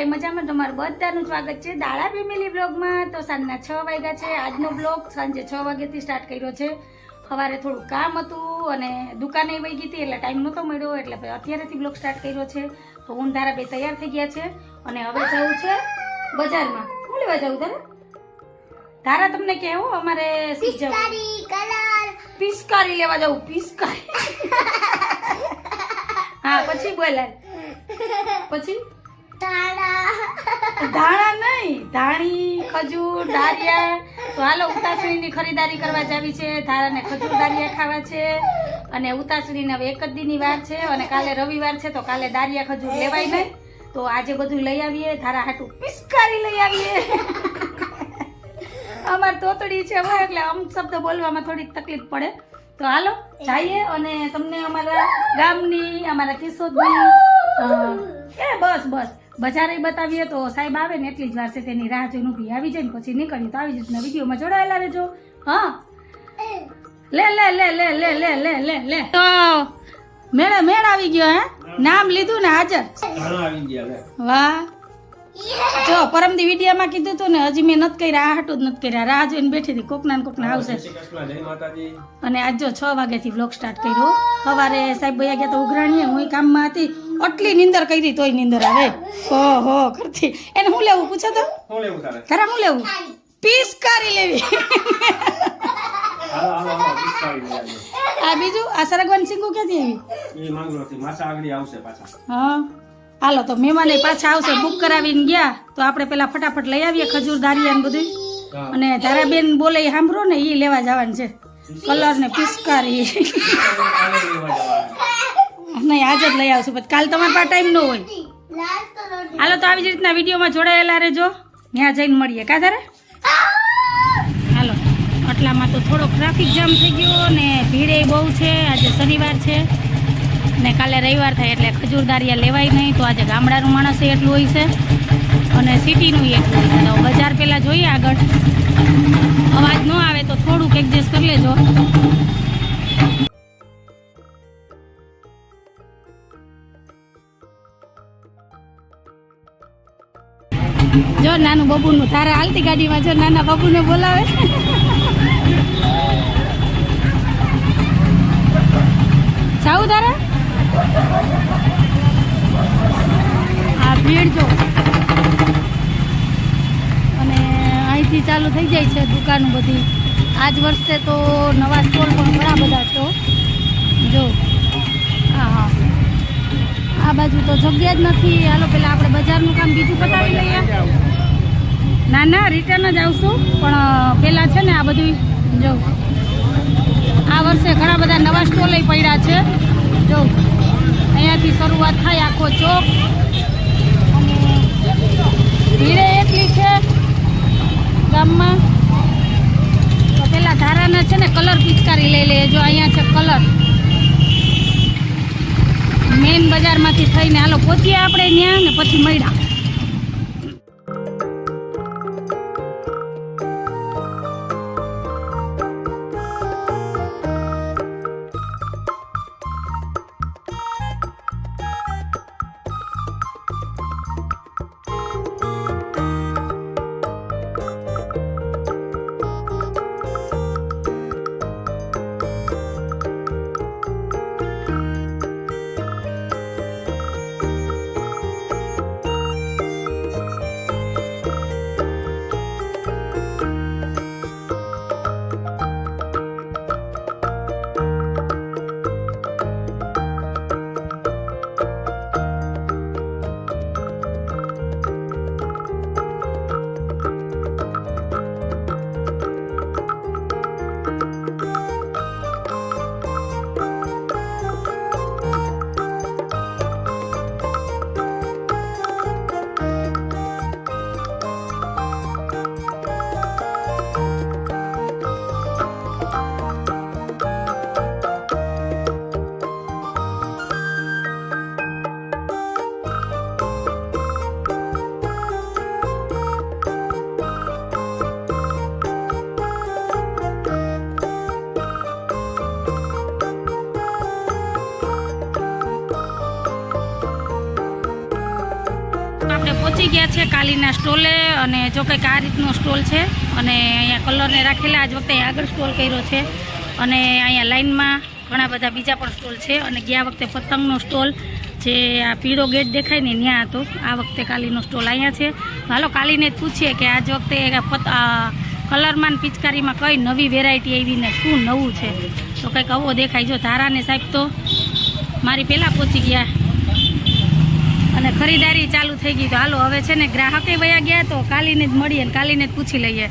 બધાય મજામાં? તમારું બધાનું સ્વાગત છે દાળા ફેમિલી બ્લોગમાં। તો સાંજના 6 વાગ્યા છે। આજનો બ્લોગ સાંજે 6 વાગ્યાથી સ્ટાર્ટ કર્યો છે। સવારે થોડું કામ હતું અને દુકાને વહી ગઈ હતી એટલે ટાઈમ નહોતો મળ્યો, એટલે અત્યારેથી બ્લોગ સ્ટાર્ટ કર્યો છે। તો હું ધારા બે તૈયાર થઈ ગયા છે અને હવે જવું છે બજારમાં। શું લેવા જવું તારા? તારા તમને કહેવું અમારે પિસ્કારી લેવા જવું। પિસ્કારી હા, પછી બોલાય પછી ધાણા નહીં, ધાણી, ખજૂર, દારિયા। તો હાલો ઉતાસળીની ખરીદારી કરવા જાવી છે। ધારાને ખજૂર દારિયા ખાવા છે અને ઉતાસળીને હવે એક જ દીની વાર છે અને કાલે રવિવાર છે તો કાલે દારિયા ખજૂર લેવાય નહીં, તો આજે બધું લઈ આવીએ। ધારા હાટું પિસ્કારી લઈ આવીએ। અમાર તોતડી છે હવે એટલે અમુક શબ્દ બોલવામાં થોડીક તકલીફ પડે, તો હાલો જઈએ અને તમને અમારા ગામની, અમારા કિશોદની બસ બજારે બતાવીએ। તો સાહેબ આવે ને એટલી જ વાર છે, તેની રાહ જોઈને ઊભી આવી જાય ને પછી નીકળીએ। તો આવી જ રીતના વિડીયોમાં જોડાયેલા રહેજો। હા, લે લે લે લે લે લે લે લે લે તો મેળ આવી ગયો। હે નામ લીધું ને હાજર આવી ગયા। વાહ, જો પરમદી વિડીયામાં કીધું તું ને, હજી મેં નથી કર્યા, આ હાટું જ નથી કર્યા। રાહ જોઈને બેઠી હતી કોકના ને કોકના આવશે। અને આજ જો 6 વાગ્યાથી વ્લોગ સ્ટાર્ટ કર્યો। સવારે સાહેબ ભૈયા ગયા તો ઉઘરાણીએ, હું કામમાં હતી, આટલી નીંદર કરી તોય નીંદર આવે ઓહો કરતી। એને શું લેવું પૂછો તો? તારા શું લેવું? પિસ્કારી લેવી। આ બીજું આ સરગવાની સિંગુ ક્યાંથી આવી? હા હાલો, તો મહેમાન પાછા આવશે, બુક કરાવીને ગયા તો આપણે પેલા ફટાફટ લઈ આવીએ ખજૂર દારિયા ને બધું। અને ધારાબેન બોલે એ સાંભળો ને, એ લેવા જવાનું છે કલર ને પિસ્કારી। નહીં આજ જ લઈ આવશું, પછી કાલ તમારા પાસે ટાઈમ ન હોય। હાલો, તો આવી જ રીતના વિડીયોમાં જોડાયેલા રહેજો, ત્યાં જઈને મળીએ। કા ધારે હાલો, આટલામાં તો થોડો ટ્રાફિક જામ થઈ ગયો ને ભીડે બહુ છે। આજે શનિવાર છે ને કાલે રવિવાર થાય એટલે ખજૂર દારિયા લેવાય નહીં, તો આજે ગામડાનું માણસ એટલું હોય છે અને સિટીનું એટલું હોય છે। તો બજાર પહેલાં જોઈએ, આગળ અવાજ ન આવે તો થોડુંક એડજસ્ટ કરી લેજો। જો નાનું બબુનું, તારા હાલતી ગાડીમાં જો નાના બબુને બોલાવે। જાવું તારા? આ ભીડ જો, અને અહીંથી ચાલુ થઈ જાય છે દુકાનો બધી। આજ વર્ષે તો નવા સ્ટોલ પણ ઘણા બધા છે જો। હા, આ બાજુ તો જગ્યા જ નથી। હાલો પેલા આપણે બજારનું કામ બીજું પતાવી લઈએ। ના રિટર્ન જ આવશું, પણ પેલા છે ને આ બધું જો, આ વર્ષે ઘણા બધા નવા સ્ટોલ પડ્યા છે જો। અહીંયાથી શરૂઆત થાય આખો ચોક, અને ભીડે એટલી છે ગામમાં। તો પેલા ધારાના છે ને કલર પિચકારી લઈ લઈએ। જો અહીંયા છે કલર, મેઇન બજારમાંથી થઈને હાલો પહોંચીએ આપણે ત્યાં ને પછી મળ્યા। પહોંચી ગયા છે કાલીના સ્ટોલે અને જો કંઈક આ રીતનો સ્ટોલ છે અને અહીંયા કલરને રાખેલા આજ વખતે આગળ સ્ટોલ કર્યો છે અને અહીંયા લાઇનમાં ઘણા બધા બીજા પણ સ્ટોલ છે અને ગયા વખતે પતંગનો સ્ટોલ જે આ પીળો ગેટ દેખાય ને ત્યાં હતો. આ વખતે કાલીનો સ્ટોલ અહીંયા છે. હાલો કાલીને જ પૂછીએ કે આજ વખતે કલરમાં પિચકારીમાં કઈ નવી વેરાયટી આવી ને શું નવું છે. તો કંઈક આવો દેખાય. જો ધારાને સાહેબ તો મારી પહેલાં પહોંચી ગયા અને ખરીદારી ચાલુ થઈ ગઈ. તો હાલો હવે છે ને ગ્રાહકે વયા ગયા તો કાલીને જ મળીએ ને કાલીને જ પૂછી લઈએ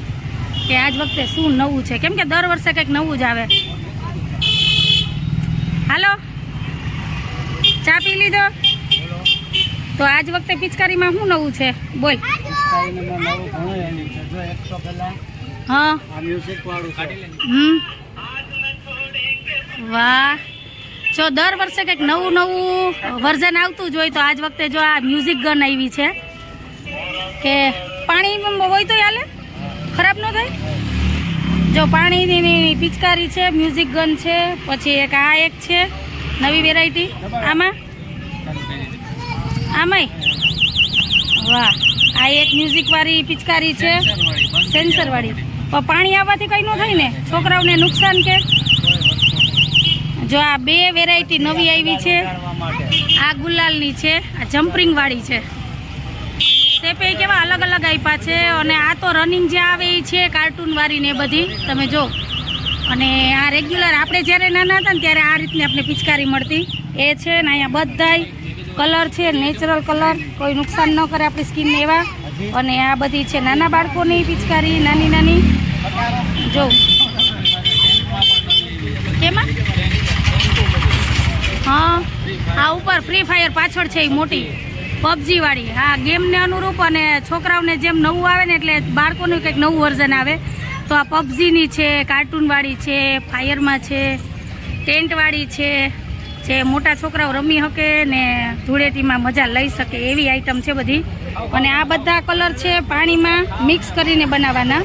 કે આજ વખતે શું નવું છે, કેમ કે દર વર્ષે કંઈક નવું જ આવે. હાલો ચા પી લીધો? તો આજ વખતે પિચકારીમાં શું નવું છે બોલ. હા વાહ. જો દર વર્ષે કંઈક નવું નવું વર્ઝન આવતું જ હોય તો આજ વખતે જો આ મ્યુઝિક ગન આવી છે કે પાણી હોય તો હાલે, ખરાબ ન થાય. જો પાણીની પિચકારી છે, મ્યુઝિક ગન છે, પછી એક આ એક છે નવી વેરાયટી. આમાંય વાહ. આ એક મ્યુઝિકવાળી પિચકારી છે, સેન્સરવાળી. પણ પાણી આવવાથી કંઈ ન થાય ને, છોકરાઓને નુકસાન કે. જો આ બે વેરાયટી નવી આવી છે. આ ગુલાલની છે, આ જમ્પિંગવાળી છે. શેપે કેવા અલગ અલગ આપ્યા છે અને આ તો રનિંગ જે આવે એ છે કાર્ટૂનવાળી ને બધી તમે જો. અને આ રેગ્યુલર આપણે જ્યારે નાના હતા ને ત્યારે આ રીતની આપણે પિચકારી મળતી એ છે ને. અહીંયા બધાય કલર છે, નેચરલ કલર, કોઈ નુકસાન ન કરે આપણી સ્કિનને એવા. અને આ બધી છે નાના બાળકોની પિચકારી, નાની નાની. જો કેમાં હા આ ઉપર ફ્રી ફાયર પાછળ છે એ મોટી પબજી વાળી. હા ગેમને અનુરૂપ અને છોકરાઓને જેમ નવું આવે ને એટલે બાળકોનું કંઈક નવું વર્ઝન આવે. તો આ પબજીની છે, કાર્ટૂનવાળી છે, ફાયરમાં છે, ટેન્ટવાળી છે, જે મોટા છોકરાઓ રમી શકે ને ધૂળેટીમાં મજા લઈ શકે એવી આઈટમ છે બધી. અને આ બધા કલર છે પાણીમાં મિક્સ કરીને બનાવવાના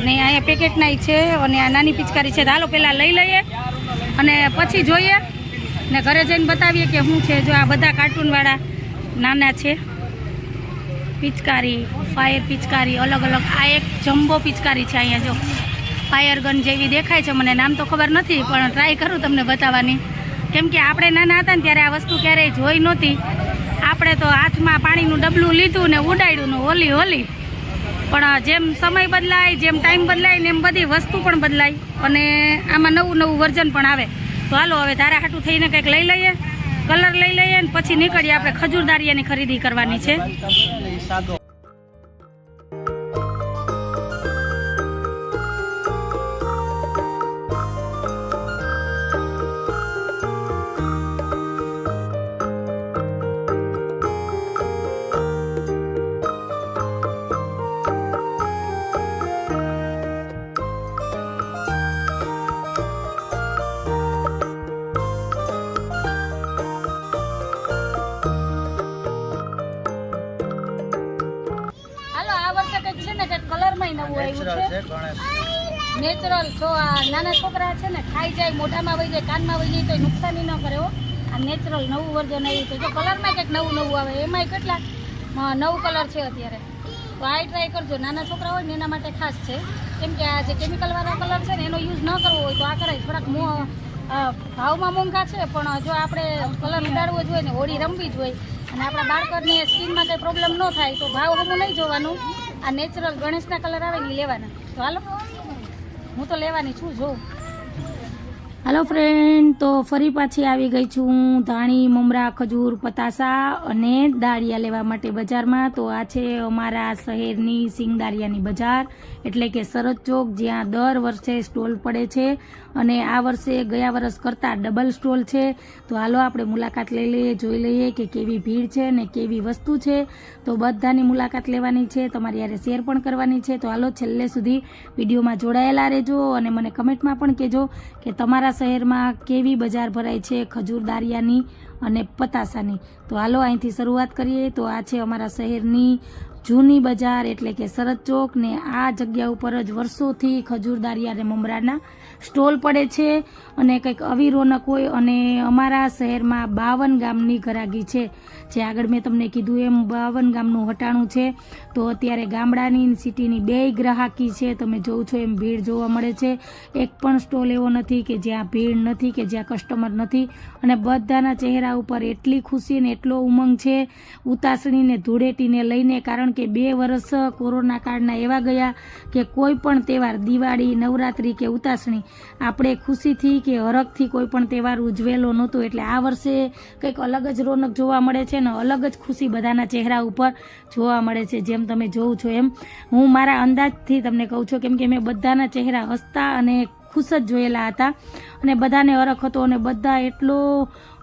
ને અહીંયા પેકેટના છે. અને આ નાની પિચકારી છે. હાલો પહેલાં લઈ લઈએ અને પછી જોઈએ ને ઘરે જઈને બતાવીએ કે શું છે. જો આ બધા કાર્ટૂનવાળા નાના છે પિચકારી, ફાયર પિચકારી અલગ અલગ. આ એક જમ્બો પિચકારી છે. અહીંયા જો ફાયર ગન જેવી દેખાય છે. મને નામ તો ખબર નથી પણ ટ્રાય કરું તમને બતાવવાની. કેમ કે આપણે નાના હતા ને ત્યારે આ વસ્તુ ક્યારેય જોઈ નહોતી. આપણે તો હાથમાં પાણીનું ડબલું લીધું ને ઉડાડ્યું ને હોલી હોલી. પણ જેમ સમય બદલાય, જેમ ટાઈમ બદલાય ને એમ બધી વસ્તુ પણ બદલાય અને આમાં નવું નવું વર્ઝન પણ આવે. તો હાલો હવે તારા હાટું થઈને કંઈક લઈ લઈએ, કલર લઈ લઈએ ને પછી નીકળીએ. આપણે ખજૂરદારિયાની ખરીદી કરવાની છે. નેચરલ જો આ નાના છોકરા છે ને ખાઈ જાય, મોઢામાં વહી જાય, કાનમાં વહી જાય તો નુકસાની ન કરે. આ નેચરલ નવું વર્ઝન આવ્યું છે. જો કલરમાં કંઈક નવું નવું આવે એમાંય કેટલા 9 કલર છે અત્યારે. તો આ ટ્રાય કરજો. નાના છોકરા હોય ને એના માટે ખાસ છે. કેમ કે આ જે કેમિકલવાળા કલર છે ને એનો યુઝ ન કરવો હોય તો આ કરાય. થોડાક ભાવમાં મોંઘા છે પણ જો આપણે કલર ઉડાડવો જ હોય ને હોળી રમવી જ હોય અને આપણા બાળકોને સ્કિનમાં કંઈ પ્રોબ્લેમ ન થાય તો ભાવ હમું નહીં જોવાનું. આ નેચરલ ગણેશના કલર આવે ને લેવાના. તો હાલો હું તો લેવાની છું. જોઉં. હાલો ફ્રેન્ડ, તો ફરી પાછી આવી ગઈ છું ધાણી, મમરા, ખજૂર, પતાસા અને દાળિયા લેવા માટે બજારમાં. તો આ છે અમારા શહેરની સિંગદારિયાની બજાર એટલે કે સરહદ ચોક, જ્યાં દર વર્ષે સ્ટોલ પડે છે અને આ વર્ષે ગયા વર્ષ કરતાં ડબલ સ્ટોલ છે. તો હાલો આપણે મુલાકાત લઈ લઈએ, જોઈ લઈએ કે કેવી ભીડ છે ને કેવી વસ્તુ છે. તો બધાની મુલાકાત લેવાની છે, તમારી યારે શેર પણ કરવાની છે. તો હાલો છેલ્લે સુધી વિડીયોમાં જોડાયેલા રહેજો અને મને કમેન્ટમાં પણ કહેજો કે તમારા શહેરમાં કેવી બજાર ભરાય છે ખજૂર દારિયાની અને પતાસાની. તો હાલો અહીંથી શરૂઆત કરીએ. તો આ છે અમારા શહેરની જૂની બજાર એટલે કે સરહદ ચોક ને આ જગ્યા ઉપર જ વર્ષોથી ખજૂરદારી અને મમરાના સ્ટોલ પડે છે અને કંઈક આવી રોનક હોય. અને અમારા શહેરમાં 52 ગામની ઘરાગી છે. જે આગળ મેં તમને કીધું એમ 52 ગામનું હટાણું છે. તો અત્યારે ગામડાની સિટીની બેય ગ્રાહકી છે. તમે જોવો છો એમ ભીડ જોવા મળે છે. એક પણ સ્ટોલ એવો નથી કે જ્યાં ભીડ નથી, કે જ્યાં કસ્ટમર નથી. અને બધાના ચહેરા ઉપર એટલી ખુશી ને એટલો ઉમંગ છે ઉતાસણીને ધૂળેટીને લઈને. કારણ કે 2 વર્ષ કોરોના કાળના એવા ગયા કે કોઈ પણ તહેવાર, દિવાળી, નવરાત્રી કે ઉતાસણી આપણે ખુશીથી કે હરખથી કોઈ પણ તહેવાર ઉજવેલો નહોતો. એટલે આ વર્ષે કંઈક અલગ જ રોનક જોવા મળે છે ને અલગ જ ખુશી બધાના ચહેરા ઉપર જોવા મળે છે. જેમ તમે જોવો છો એમ હું મારા અંદાજથી તમને કહું છું, કેમ કે મેં બધાના ચહેરા હસતા અને ખુશ જ જોયેલા હતા અને બધાને હરખ હતો અને બધા એટલો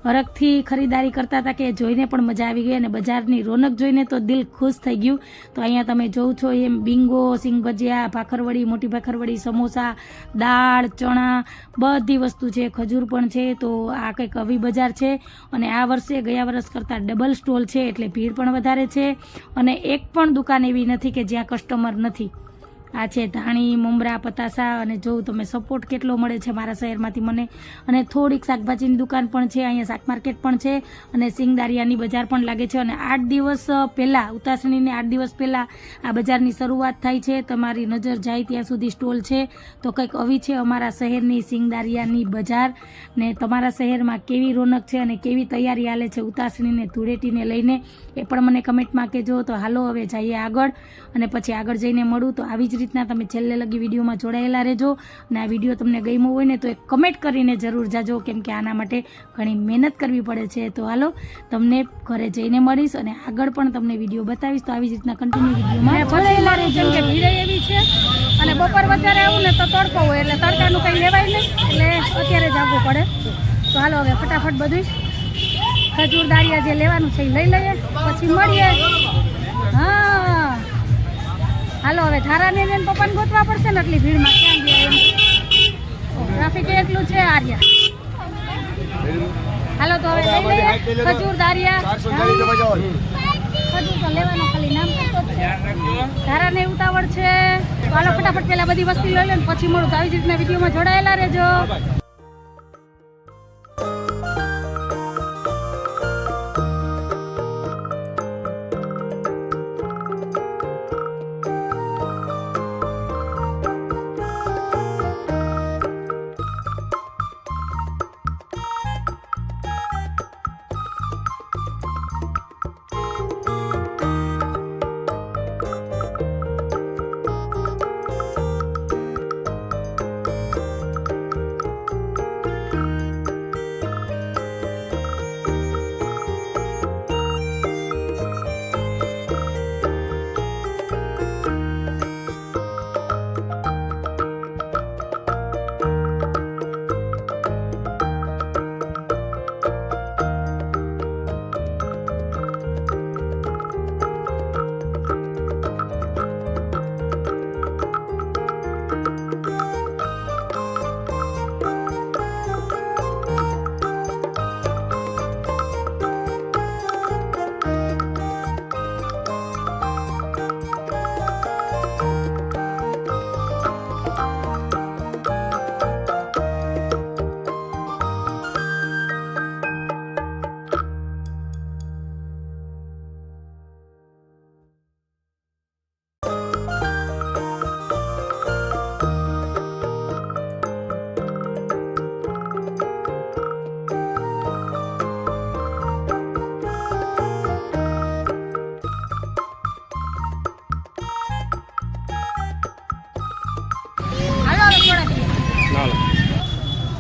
હરખથી ખરીદારી કરતા હતા કે જોઈને પણ મજા આવી ગઈ. અને બજારની રોનક જોઈને તો દિલ ખુશ થઈ ગયું. તો અહીંયા તમે જોવો છો એમ બિંગો, સિંગ ભજીયા, ભાખરવડી, મોટી ભાખરવડી, સમોસા, દાળ, ચણા, બધી વસ્તુ છે. ખજૂર પણ છે. તો આ કંઈક આવી બજાર છે અને આ વર્ષે ગયા વર્ષ કરતાં ડબલ સ્ટોલ છે એટલે ભીડ પણ વધારે છે. અને એક પણ દુકાન એવી નથી કે જ્યાં કસ્ટમર નથી. આ છે ધાણી, મમરા, પતાસા. અને જોઉં તમે સપોર્ટ કેટલો મળે છે મારા શહેરમાંથી મને. અને થોડીક શાકભાજીની દુકાન પણ છે, અહીંયા શાક માર્કેટ પણ છે અને સિંગદારિયાની બજાર પણ લાગે છે. અને 8 દિવસ પહેલાં, ઉતાસણીને 8 દિવસ પહેલાં આ બજારની શરૂઆત થાય છે. તમારી નજર જાય ત્યાં સુધી સ્ટોલ છે. તો કંઈક આવી છે અમારા શહેરની સિંગદારિયાની બજાર. ને તમારા શહેરમાં કેવી રોનક છે અને કેવી તૈયારી હાલે છે ઉતાસણીને ધૂળેટીને લઈને એ પણ મને કમેન્ટમાં કહેજો. તો હાલો હવે જઈએ આગળ અને પછી આગળ જઈને મળું. તો આવી જ રીતના તમે છેલ્લે લગી વિડીયોમાં જોડાયેલા રહેજો. અને આ વિડીયો તમને ગમ્યો હોય ને તો એક કમેન્ટ કરીને જરૂર જાજો, કેમ કે આના માટે ઘણી મહેનત કરવી પડે છે. તો હાલો તમને ઘરે જઈને મળીશ અને આગળ પણ તમને વિડીયો બતાવીશ. તો આવી જ રીતના કન્ટિન્યુ વિડીયોમાં જોડાયેલા રહેજો. કેમ કે ભીડ એવી છે અને બપોર વધારે આવું ને તો તડકો હોય એટલે તડકાનું કંઈ લેવાય નહીં એટલે અત્યારે જ આવવું પડે. તો હાલો હવે ફટાફટ બધું ખજૂરદારિયા જે લેવાનું છે એ લઈ લઈએ પછી મળીએ. હા હાલો હવે ધારાને ને પપ્પાને ગોતવા પડશે ને એટલી ભીડમાં ક્યાં ગયા એમ. ટ્રાફિક એટલું છે આર્યા. હાલો તો હવે લઈ લઈએ ખજૂરદારિયા. ખજૂર તો લેવાનો ખાલી નામ કરતો જ છે. ધારાને ઉતાવળ છે. તો હાલો ફટાફટ પેલા બધી વસ્તુ લઈ લે ને પછી મળું. તો આવી જ રીતના વિડીયોમાં જોડાયેલા રહેજો.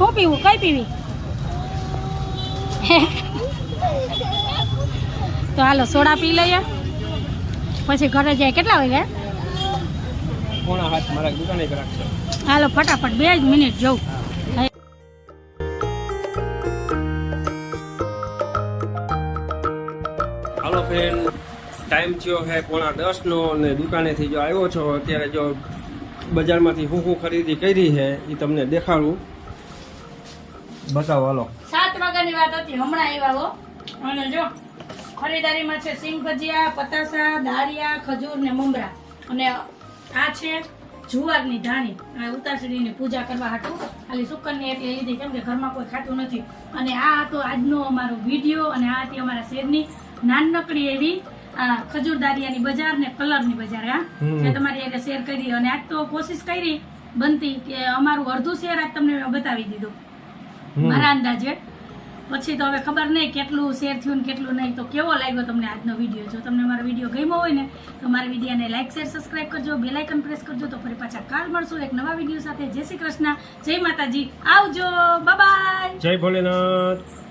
શું પીવું? કઈ પીવી? તો હાલો સોડા પી લઈએ પછી ઘરે જાય. કેટલા વાગે? 7:30 મારા દુકાને કરાક છે. હાલો ફટાફટ 2 જ મિનિટ જવું. હાલો ફ્રેન્ડ, ટાઈમ થયો છે 9:30 નો અને દુકાનેથી જો આવ્યો છો. અત્યારે જો બજારમાંથી હું ખરીદી કરી છે એ તમને દેખાડું. બતાવો હાલો. 7 વાગ્યાની વાત હતી, હમણાં આવ્યા હો. અને જો ખરીદારીમાં છે સિંગ ભજીયા, પતાસા, દાળિયા, ખજૂર ને મમરા. અને આ છે જુવારની ધાણી, આ ઉતાસળીની પૂજા કરવા હાટું ખાલી સુકનની એટલે લીધી, કેમ કે ઘરમાં કોઈ ખાતું નથી. અને આ હતો આજનો અમારો વિડીયો, અને આ હતી અમારા શેરની નાનકડી એવી ખજૂર દાળિયાની બજાર ને કલરની બજાર, જે તમારી એટલે શેર કરી. અને આજ તો કોશિશ કરી બનતી કે અમારું અડધું શેર આજ તમને મેં બતાવી દીધું મારા અંદાજે. પછી તો હવે ખબર નહીં કેટલું શેર થયું ને કેટલું નહીં. તો કેવો લાગ્યો તમને આજનો વિડીયો? જો તમને મારો વિડીયો ગમ્યો હોય ને તો મારા વિડીયોને લાઈક, શેર, સબસ્ક્રાઇબ કરજો, બેલ આઇકન પ્રેસ કરજો. તો ફરી પાછા કાલ મળશું એક નવા વિડીયો સાથે. જય શ્રી કૃષ્ણ, જય માતાજી, આવજો, બાય બાય, જય ભોલેનાથ.